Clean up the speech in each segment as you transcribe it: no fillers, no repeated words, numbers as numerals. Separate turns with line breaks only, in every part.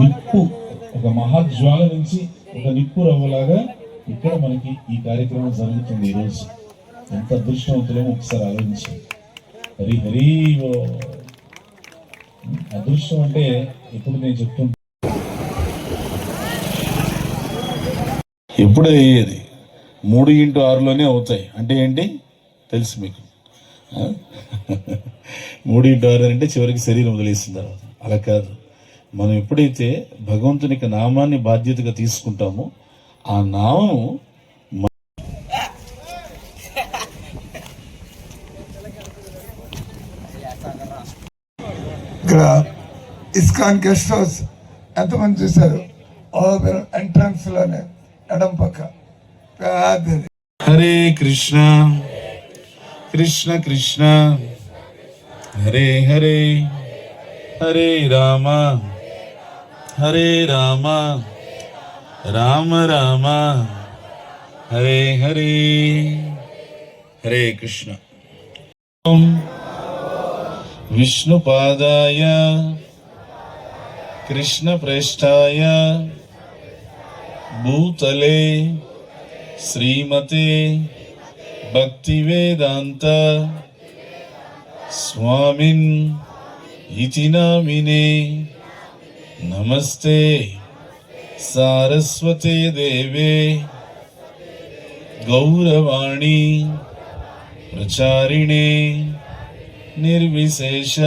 నిప్పు, ఒక మహాజ్వాల నుంచి ఒక నిప్పు రవ్వలాగా ఇక్కడ మనకి ఈ కార్యక్రమం జరుగుతుంది. ఈరోజు ఎంత అదృష్టవంతులేమో ఒకసారి ఆలోచించి. హరి హరి అదృష్టం అంటే ఇప్పుడు నేను చెప్తుంటా, ఎప్పుడు అయ్యేది 3x6లోనే అవుతాయి. అంటే ఏంటి తెలుసు మీకు? 3x6 అంటే చివరికి శరీరం వదిలేసిన తర్వాత. అలా కాదు, మనం ఎప్పుడైతే భగవంతునికి నామాన్ని బాధ్యతగా తీసుకుంటామో ఆ నామం
ఇక్కడ ఇస్కాన్ గెస్ట్ హౌస్ ఎంతమంది చూశారు? ఎంట్రన్స్ లోనే ఎడం పక్క పెద్దది.
హరే కృష్ణ కృష్ణ కృష్ణ హరే హరే, హరే రామ హరే రామ, రామ రామ హరే హరే. హరే కృష్ణ. ఓం విష్ణుపాదాయ కృష్ణ ప్రేష్ఠాయ భూతలే శ్రీమతే భక్తివేదాంత స్వామిన్ ఇతి నామినే నమస్తే సారస్వతే దేవే గౌరవాణి ప్రచారిణే నిర్విశేష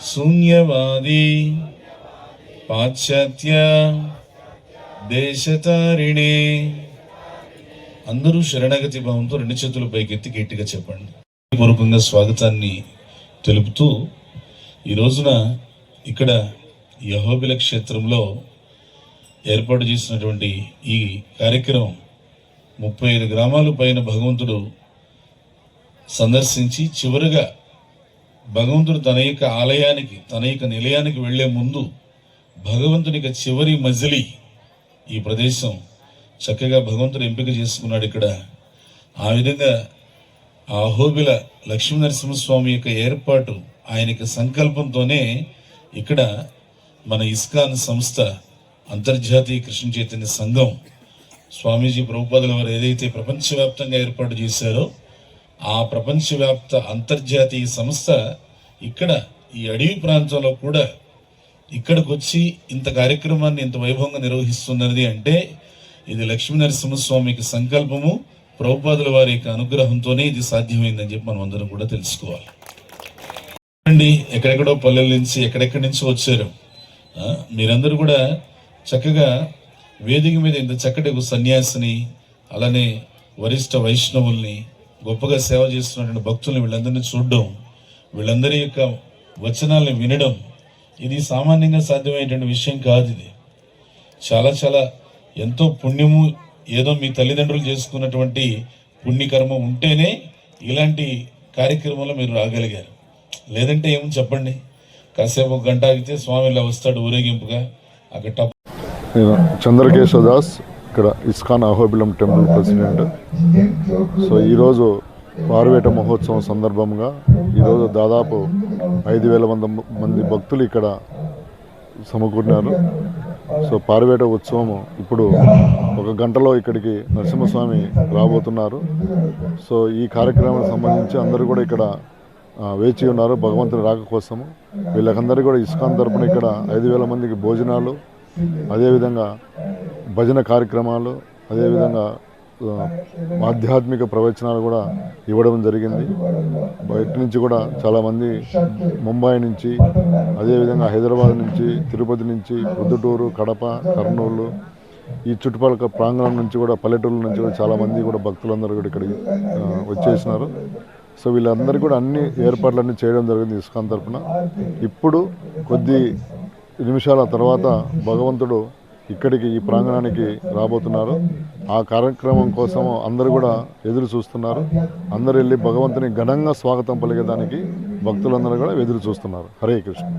శూన్యవాది పాశ్చాత్య దేశతారిణే. అందరూ శరణగతి భావంతో 2 చేతులు పైకెత్తి గట్టిగా చెప్పండి. పూర్వకంగా స్వాగతాన్ని తెలుపుతూ ఈ రోజున ఇక్కడ యెహోబిల క్షేత్రంలో ఏర్పాటు చేసినటువంటి ఈ కార్యక్రమం 35 గ్రామాల పైన భగవంతుడు సందర్శించి చివరిగా భగవంతుడు తన యొక్క ఆలయానికి, తన యొక్క నిలయానికి వెళ్లే ముందు భగవంతుని యొక్క చివరి మజిలీ ఈ ప్రదేశం చక్కగా భగవంతుడు ఎంపిక చేసుకున్నాడు ఇక్కడ. ఆ విధంగా ఆ అహోబిల లక్ష్మీ నరసింహస్వామి యొక్క ఏర్పాటు ఆయనకి సంకల్పంతోనే ఇక్కడ మన ఇస్కాన్ సంస్థ, అంతర్జాతీయ కృష్ణ చైతన్య సంఘం, స్వామీజీ ప్రభుపాదుల వారు ఏదైతే ప్రపంచవ్యాప్తంగా ఏర్పాటు చేశారో ఆ ప్రపంచవ్యాప్త అంతర్జాతీయ సంస్థ ఇక్కడ ఈ అడవి ప్రాంతంలో కూడా ఇక్కడికి వచ్చి ఇంత కార్యక్రమాన్ని ఇంత వైభవంగా నిర్వహిస్తున్నది అంటే ఇది లక్ష్మీ నరసింహస్వామికి సంకల్పము, ప్రభుపాదుల వారి యొక్క అనుగ్రహంతోనే ఇది సాధ్యమైందని చెప్పి మనం అందరం కూడా తెలుసుకోవాలి. అండి, ఎక్కడెక్కడో పల్లెల నుంచి ఎక్కడెక్కడి నుంచి వచ్చారు. మీరందరూ కూడా చక్కగా వేదిక మీద ఇంత చక్కటి ఒక సన్యాసిని, అలానే వరిష్ఠ వైష్ణవుల్ని, గొప్పగా సేవ చేస్తున్నటువంటి భక్తుల్ని వీళ్ళందరినీ చూడడం, వీళ్ళందరి యొక్క వచనాలను వినడం ఇది సామాన్యంగా సాధ్యమయ్యేటువంటి విషయం కాదు. ఇది చాలా చాలా ఎంతో పుణ్యము, ఏదో మీ తల్లిదండ్రులు చేసుకున్నటువంటి పుణ్యకర్మ ఉంటేనే ఇలాంటి కార్యక్రమంలో మీరు రాగలిగారు. లేదంటే ఏమని చెప్పండి, కాసేపు 1 గంట ఆగితే స్వామి ఇలా వస్తాడు ఊరేగింపుగా. అక్కడ
చంద్రకేశవ దాస్, ఇక్కడ ISKCON Ahobilam temple president. So ఈరోజు పారువేట మహోత్సవం సందర్భంగా ఈరోజు దాదాపు 5,000 మంది భక్తులు ఇక్కడ సమకూరినారు. సో పారువేట ఉత్సవం ఇప్పుడు 1 గంటలో ఇక్కడికి నరసింహస్వామి రాబోతున్నారు. సో ఈ కార్యక్రమానికి సంబంధించి అందరూ కూడా ఇక్కడ వేచి ఉన్నారు భగవంతుని రాక కోసము. వీళ్ళకందరూ కూడా ఇస్కాన్ తరపున ఇక్కడ 5,000 మందికి భోజనాలు, అదేవిధంగా భజన కార్యక్రమాలు, అదేవిధంగా ఆధ్యాత్మిక ప్రవచనాలు కూడా ఇవ్వడం జరిగింది. బయట నుంచి కూడా చాలామంది, ముంబై నుంచి, అదేవిధంగా హైదరాబాద్ నుంచి, తిరుపతి నుంచి, ప్రొద్దుటూరు, కడప, కర్నూలు, ఈ చుట్టుపక్కల ప్రాంగణం నుంచి కూడా, పల్లెటూళ్ళ నుంచి కూడా చాలామంది కూడా భక్తులందరూ కూడా ఇక్కడికి వచ్చేసినారు. సో వీళ్ళందరూ కూడా అన్ని ఏర్పాట్లన్నీ చేయడం జరిగింది ఇస్కాన్ తరఫున. ఇప్పుడు కొద్ది నిమిషాల తర్వాత భగవంతుడు ఇక్కడికి, ఈ ప్రాంగణానికి రాబోతున్నారు. ఆ కార్యక్రమం కోసం అందరూ కూడా ఎదురు చూస్తున్నారు. అందరూ వెళ్ళి భగవంతుని ఘనంగా స్వాగతం పలికేదానికి భక్తులందరూ కూడా ఎదురు చూస్తున్నారు. హరే కృష్ణ.